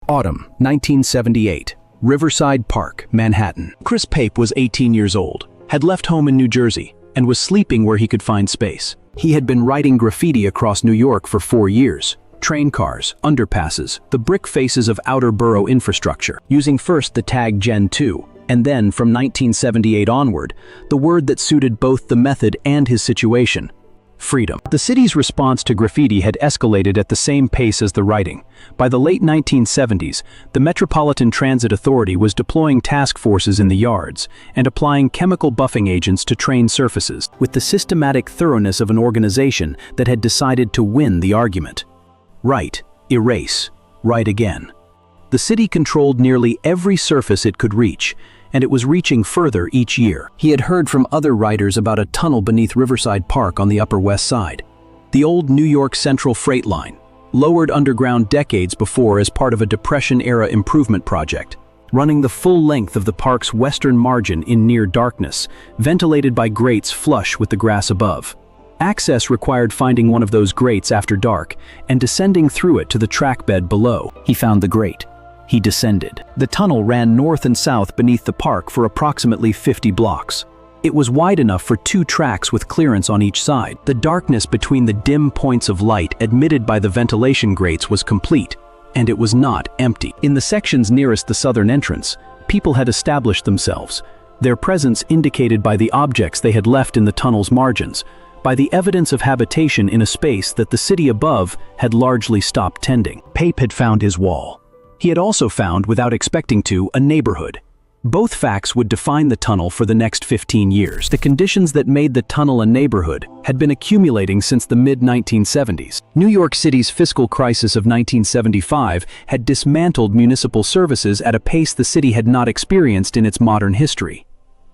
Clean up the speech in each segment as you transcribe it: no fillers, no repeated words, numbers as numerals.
Autumn, 1978. Riverside Park, Manhattan. Chris Pape was 18 years old, had left home in New Jersey, and was sleeping where he could find space. He had been writing graffiti across New York for 4 years. Train cars, underpasses, the brick faces of outer borough infrastructure, using first the tag Gen 2, and then, from 1978 onward, the word that suited both the method and his situation: freedom. The city's response to graffiti had escalated at the same pace as the writing. By the late 1970s, the Metropolitan Transit Authority was deploying task forces in the yards and applying chemical buffing agents to train surfaces, with the systematic thoroughness of an organization that had decided to win the argument. Write, erase, write again. The city controlled nearly every surface it could reach, and it was reaching further each year. He had heard from other writers about a tunnel beneath Riverside Park on the Upper West Side. The old New York Central Freight Line, lowered underground decades before as part of a Depression-era improvement project, running the full length of the park's western margin in near darkness, ventilated by grates flush with the grass above. Access required finding one of those grates after dark and descending through it to the trackbed below. He found the grate. He descended. The tunnel ran north and south beneath the park for approximately 50 blocks. It was wide enough for 2 tracks with clearance on each side. The darkness between the dim points of light admitted by the ventilation grates was complete, and it was not empty. In the sections nearest the southern entrance, people had established themselves, their presence indicated by the objects they had left in the tunnel's margins, by the evidence of habitation in a space that the city above had largely stopped tending. Pape had found his wall. He had also found, without expecting to, a neighborhood. Both facts would define the tunnel for the next 15 years. The conditions that made the tunnel a neighborhood had been accumulating since the mid-1970s. New York City's fiscal crisis of 1975 had dismantled municipal services at a pace the city had not experienced in its modern history.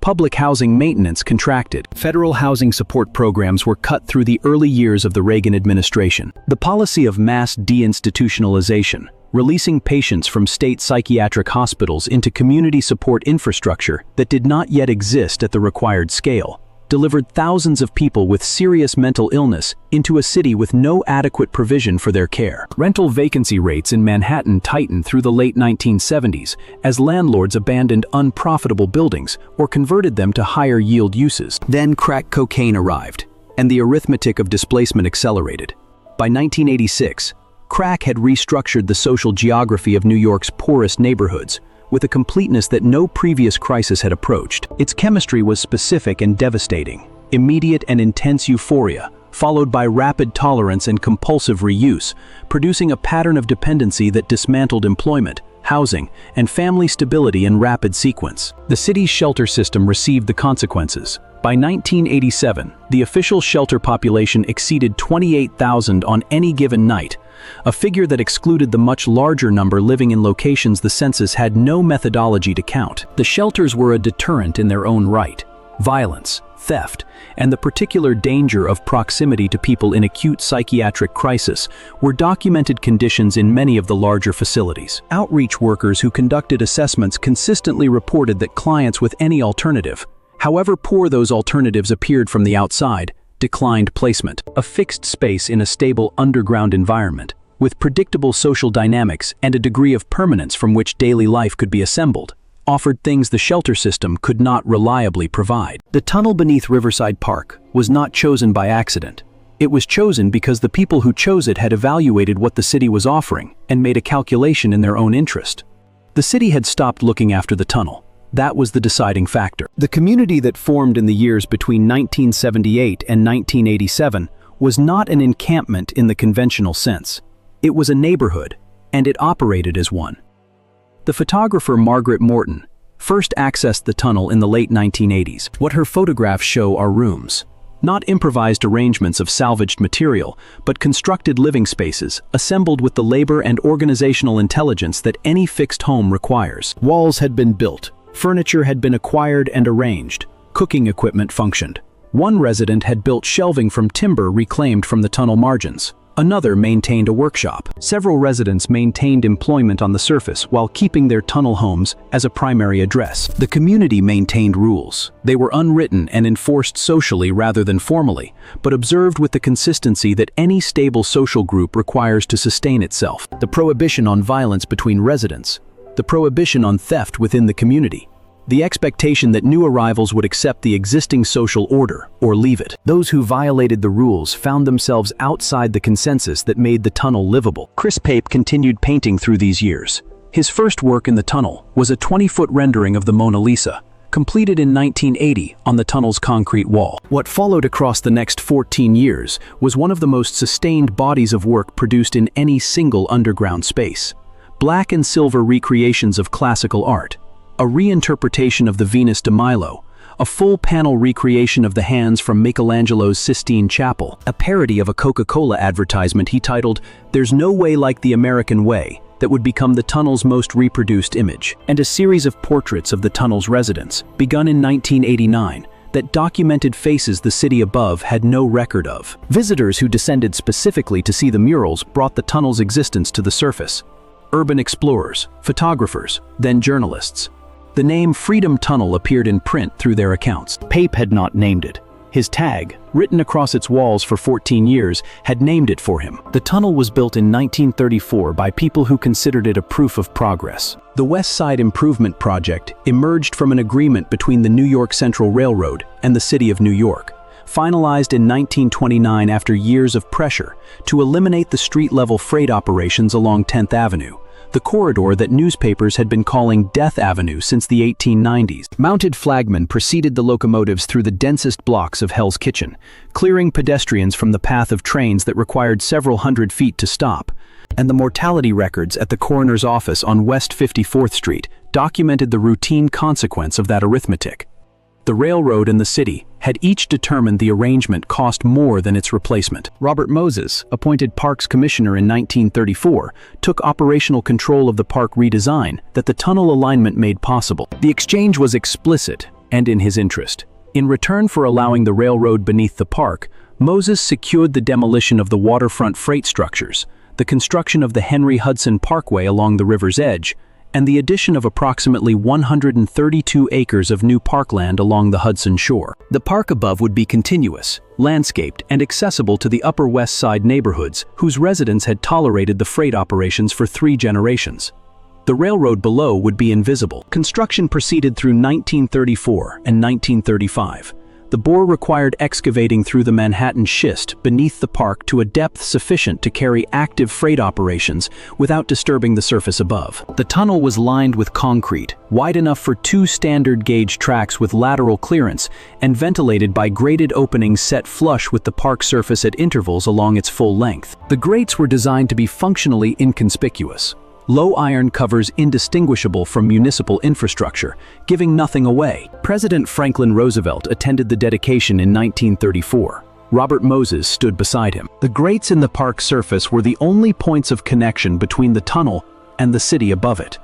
Public housing maintenance contracted. Federal housing support programs were cut through the early years of the Reagan administration. The policy of mass deinstitutionalization, releasing patients from state psychiatric hospitals into community support infrastructure that did not yet exist at the required scale, delivered thousands of people with serious mental illness into a city with no adequate provision for their care. Rental vacancy rates in Manhattan tightened through the late 1970s as landlords abandoned unprofitable buildings or converted them to higher yield uses. Then crack cocaine arrived, and the arithmetic of displacement accelerated. By 1986, crack had restructured the social geography of New York's poorest neighborhoods with a completeness that no previous crisis had approached. Its chemistry was specific and devastating: immediate and intense euphoria, followed by rapid tolerance and compulsive reuse, producing a pattern of dependency that dismantled employment, housing, and family stability in rapid sequence. The city's shelter system received the consequences. By 1987, the official shelter population exceeded 28,000 on any given night, a figure that excluded the much larger number living in locations the census had no methodology to count. The shelters were a deterrent in their own right. Violence, theft, and the particular danger of proximity to people in acute psychiatric crisis were documented conditions in many of the larger facilities. Outreach workers who conducted assessments consistently reported that clients with any alternative, however poor those alternatives appeared from the outside, declined placement. A fixed space in a stable underground environment, with predictable social dynamics and a degree of permanence from which daily life could be assembled, offered things the shelter system could not reliably provide. The tunnel beneath Riverside Park was not chosen by accident. It was chosen because the people who chose it had evaluated what the city was offering and made a calculation in their own interest. The city had stopped looking after the tunnel. That was the deciding factor. The community that formed in the years between 1978 and 1987 was not an encampment in the conventional sense. It was a neighborhood, and it operated as one. The photographer Margaret Morton first accessed the tunnel in the late 1980s. What her photographs show are rooms, not improvised arrangements of salvaged material, but constructed living spaces, assembled with the labor and organizational intelligence that any fixed home requires. Walls had been built. Furniture had been acquired and arranged. Cooking equipment functioned. One resident had built shelving from timber reclaimed from the tunnel margins. Another maintained a workshop. Several residents maintained employment on the surface while keeping their tunnel homes as a primary address. The community maintained rules. They were unwritten and enforced socially rather than formally, but observed with the consistency that any stable social group requires to sustain itself. The prohibition on violence between residents. The prohibition on theft within the community. The expectation that new arrivals would accept the existing social order or leave it. Those who violated the rules found themselves outside the consensus that made the tunnel livable. Chris Pape continued painting through these years. His first work in the tunnel was a 20-foot rendering of the Mona Lisa, completed in 1980 on the tunnel's concrete wall. What followed across the next 14 years was one of the most sustained bodies of work produced in any single underground space. Black and silver recreations of classical art, a reinterpretation of the Venus de Milo, a full panel recreation of the hands from Michelangelo's Sistine Chapel, a parody of a Coca-Cola advertisement he titled, "There's No Way Like the American Way," that would become the tunnel's most reproduced image, and a series of portraits of the tunnel's residents, begun in 1989, that documented faces the city above had no record of. Visitors who descended specifically to see the murals brought the tunnel's existence to the surface. Urban explorers, photographers, then journalists. The name Freedom Tunnel appeared in print through their accounts. Pape had not named it. His tag, written across its walls for 14 years, had named it for him. The tunnel was built in 1934 by people who considered it a proof of progress. The West Side Improvement Project emerged from an agreement between the New York Central Railroad and the City of New York, finalized in 1929 after years of pressure to eliminate the street-level freight operations along 10th Avenue, the corridor that newspapers had been calling Death Avenue since the 1890s. Mounted flagmen preceded the locomotives through the densest blocks of Hell's Kitchen, clearing pedestrians from the path of trains that required several hundred feet to stop. And the mortality records at the coroner's office on West 54th Street documented the routine consequence of that arithmetic. The railroad and the city had each determined the arrangement cost more than its replacement. Robert Moses, appointed Parks Commissioner in 1934, took operational control of the park redesign that the tunnel alignment made possible. The exchange was explicit and in his interest. In return for allowing the railroad beneath the park, Moses secured the demolition of the waterfront freight structures, the construction of the Henry Hudson Parkway along the river's edge, and the addition of approximately 132 acres of new parkland along the Hudson shore. The park above would be continuous, landscaped, and accessible to the Upper West Side neighborhoods whose residents had tolerated the freight operations for 3 generations. The railroad below would be invisible. Construction proceeded through 1934 and 1935. The bore required excavating through the Manhattan schist beneath the park to a depth sufficient to carry active freight operations without disturbing the surface above. The tunnel was lined with concrete, wide enough for 2 standard gauge tracks with lateral clearance, and ventilated by grated openings set flush with the park surface at intervals along its full length. The grates were designed to be functionally inconspicuous. Low iron covers indistinguishable from municipal infrastructure, giving nothing away. President Franklin Roosevelt attended the dedication in 1934. Robert Moses stood beside him. The grates in the park surface were the only points of connection between the tunnel and the city above it.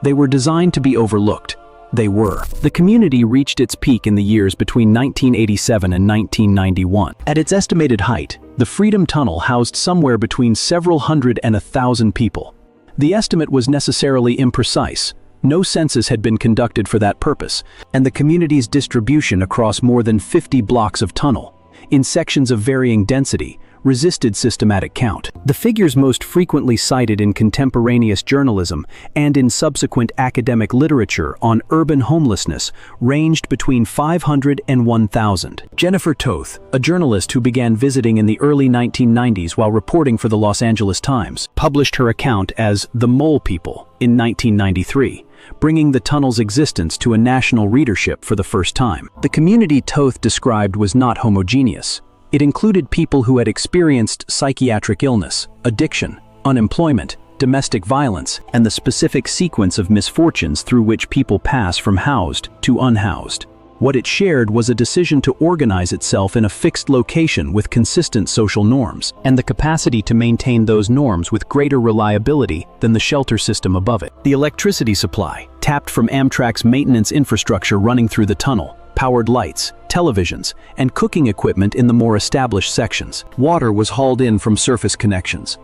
They were designed to be overlooked. They were. The community reached its peak in the years between 1987 and 1991. At its estimated height, the Freedom Tunnel housed somewhere between several hundred and 1,000 people. The estimate was necessarily imprecise. No census had been conducted for that purpose, and the community's distribution across more than 50 blocks of tunnel, in sections of varying density, resisted systematic count. The figures most frequently cited in contemporaneous journalism and in subsequent academic literature on urban homelessness ranged between 500 and 1,000. Jennifer Toth, a journalist who began visiting in the early 1990s while reporting for the Los Angeles Times, published her account as The Mole People in 1993, bringing the tunnel's existence to a national readership for the first time. The community Toth described was not homogeneous. It included people who had experienced psychiatric illness, addiction, unemployment, domestic violence, and the specific sequence of misfortunes through which people pass from housed to unhoused. What it shared was a decision to organize itself in a fixed location with consistent social norms, and the capacity to maintain those norms with greater reliability than the shelter system above it. The electricity supply, tapped from Amtrak's maintenance infrastructure running through the tunnel, powered lights, televisions, and cooking equipment in the more established sections. Water was hauled in from surface connections.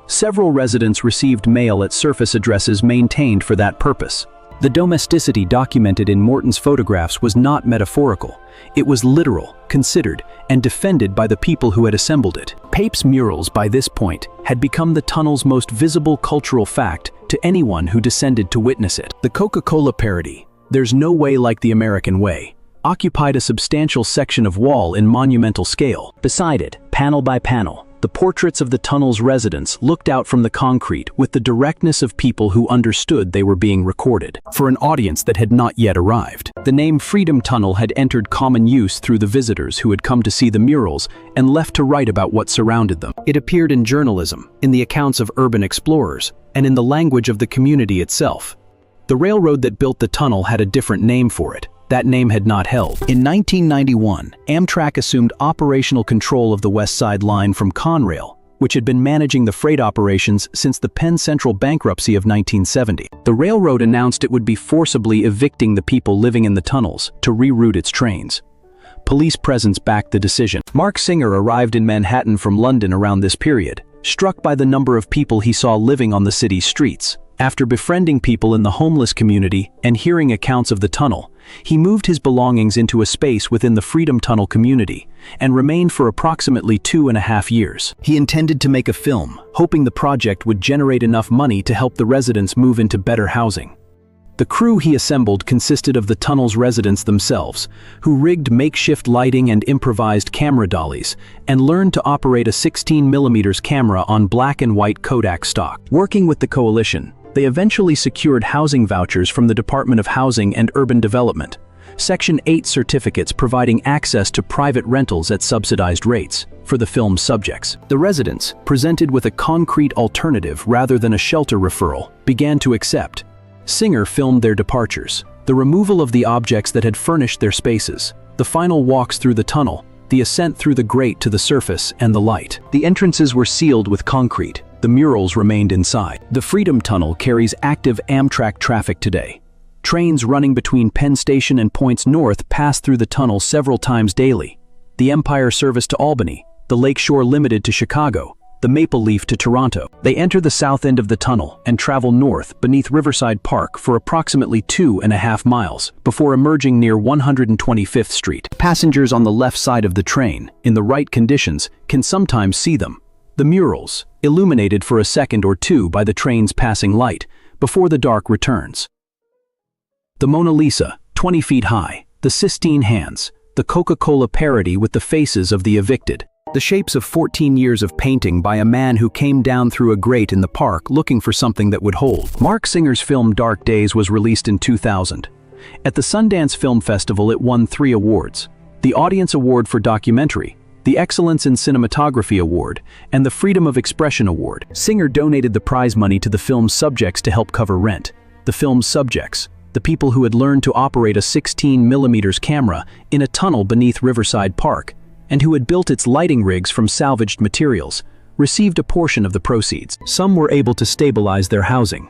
Several residents received mail at surface addresses maintained for that purpose. The domesticity documented in Morton's photographs was not metaphorical. It was literal, considered, and defended by the people who had assembled it. Pape's murals, by this point, had become the tunnel's most visible cultural fact to anyone who descended to witness it. The Coca-Cola parody, "There's no way like the American way," occupied a substantial section of wall in monumental scale. Beside it, panel by panel, the portraits of the tunnel's residents looked out from the concrete with the directness of people who understood they were being recorded. For an audience that had not yet arrived, the name Freedom Tunnel had entered common use through the visitors who had come to see the murals and left to write about what surrounded them. It appeared in journalism, in the accounts of urban explorers, and in the language of the community itself. The railroad that built the tunnel had a different name for it. That name had not held. In 1991, Amtrak assumed operational control of the West Side Line from Conrail, which had been managing the freight operations since the Penn Central bankruptcy of 1970. The railroad announced it would be forcibly evicting the people living in the tunnels to reroute its trains. Police presence backed the decision. Mark Singer arrived in Manhattan from London around this period, struck by the number of people he saw living on the city's streets. After befriending people in the homeless community and hearing accounts of the tunnel, he moved his belongings into a space within the Freedom Tunnel community and remained for approximately 2.5 years. He intended to make a film, hoping the project would generate enough money to help the residents move into better housing. The crew he assembled consisted of the tunnel's residents themselves, who rigged makeshift lighting and improvised camera dollies, and learned to operate a 16mm camera on black and white Kodak stock. Working with the coalition, they eventually secured housing vouchers from the Department of Housing and Urban Development, Section 8 certificates providing access to private rentals at subsidized rates for the film's subjects. The residents, presented with a concrete alternative rather than a shelter referral, began to accept. Singer filmed their departures, the removal of the objects that had furnished their spaces, the final walks through the tunnel, the ascent through the grate to the surface, and the light. The entrances were sealed with concrete. The murals remained inside. The Freedom Tunnel carries active Amtrak traffic today. Trains running between Penn Station and points north pass through the tunnel several times daily. The Empire Service to Albany, the Lakeshore Limited to Chicago, the Maple Leaf to Toronto. They enter the south end of the tunnel and travel north beneath Riverside Park for approximately 2.5 miles before emerging near 125th Street. Passengers on the left side of the train, in the right conditions, can sometimes see them. The murals, illuminated for a second or two by the train's passing light, before the dark returns. The Mona Lisa, 20 feet high, the Sistine Hands, the Coca-Cola parody with the faces of the evicted. The shapes of 14 years of painting by a man who came down through a grate in the park looking for something that would hold. Mark Singer's film Dark Days was released in 2000. At the Sundance Film Festival, it won 3 awards: the Audience Award for Documentary, the Excellence in Cinematography Award, and the Freedom of Expression Award. Singer donated the prize money to the film's subjects to help cover rent. The film's subjects, the people who had learned to operate a 16mm camera in a tunnel beneath Riverside Park, and who had built its lighting rigs from salvaged materials, received a portion of the proceeds. Some were able to stabilize their housing.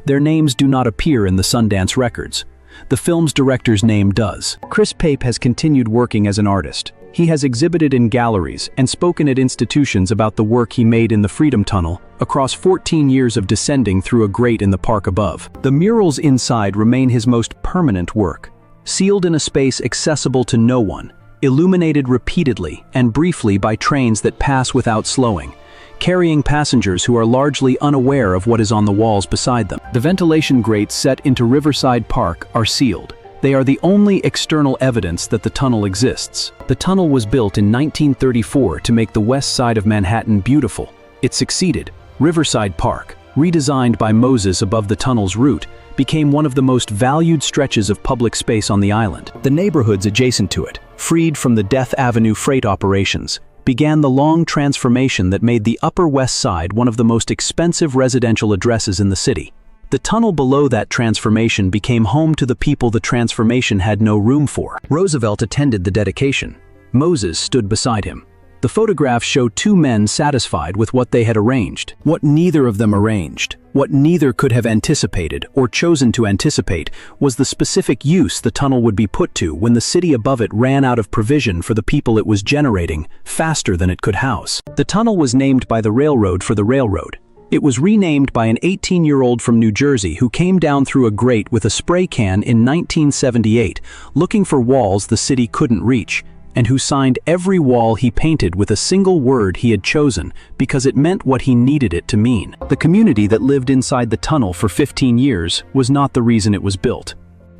Their names do not appear in the Sundance records. The film's director's name does. Chris Pape has continued working as an artist. He has exhibited in galleries and spoken at institutions about the work he made in the Freedom Tunnel across 14 years of descending through a grate in the park above. The murals inside remain his most permanent work, sealed in a space accessible to no one, illuminated repeatedly and briefly by trains that pass without slowing, carrying passengers who are largely unaware of what is on the walls beside them. The ventilation grates set into Riverside Park are sealed. They are the only external evidence that the tunnel exists. The tunnel was built in 1934 to make the west side of Manhattan beautiful. It succeeded. Riverside Park, redesigned by Moses above the tunnel's route, became one of the most valued stretches of public space on the island. The neighborhoods adjacent to it, freed from the Death Avenue freight operations, began the long transformation that made the Upper West Side one of the most expensive residential addresses in the city. The tunnel below that transformation became home to the people the transformation had no room for. Roosevelt attended the dedication. Moses stood beside him. The The photographs show two men satisfied with what they had arranged. What neither of them arranged, what neither could have anticipated or chosen to anticipate, was the specific use the tunnel would be put to when the city above it ran out of provision for the people it was generating faster than it could house. The tunnel was named by the railroad for the railroad. It was renamed by an 18-year-old from New Jersey who came down through a grate with a spray can in 1978, looking for walls the city couldn't reach, and who signed every wall he painted with a single word he had chosen because it meant what he needed it to mean. The community that lived inside the tunnel for 15 years was not the reason it was built.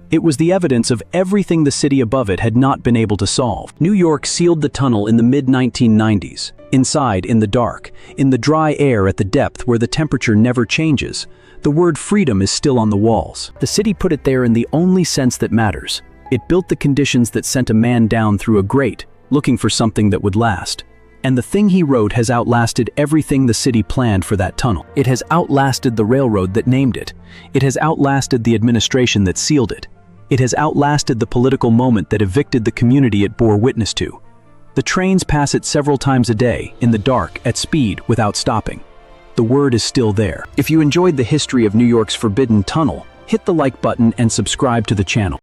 It was the evidence of everything the city above it had not been able to solve. New York sealed the tunnel in the mid-1990s. Inside, in the dark, in the dry air at the depth where the temperature never changes, the word freedom is still on the walls. The city put it there in the only sense that matters. It built the conditions that sent a man down through a grate, looking for something that would last. And the thing he wrote has outlasted everything the city planned for that tunnel. It has outlasted the railroad that named it. It has outlasted the administration that sealed it. It has outlasted the political moment that evicted the community it bore witness to. The trains pass it several times a day, in the dark, at speed, without stopping. The word is still there. If you enjoyed the history of New York's Forbidden Tunnel, hit the like button and subscribe to the channel.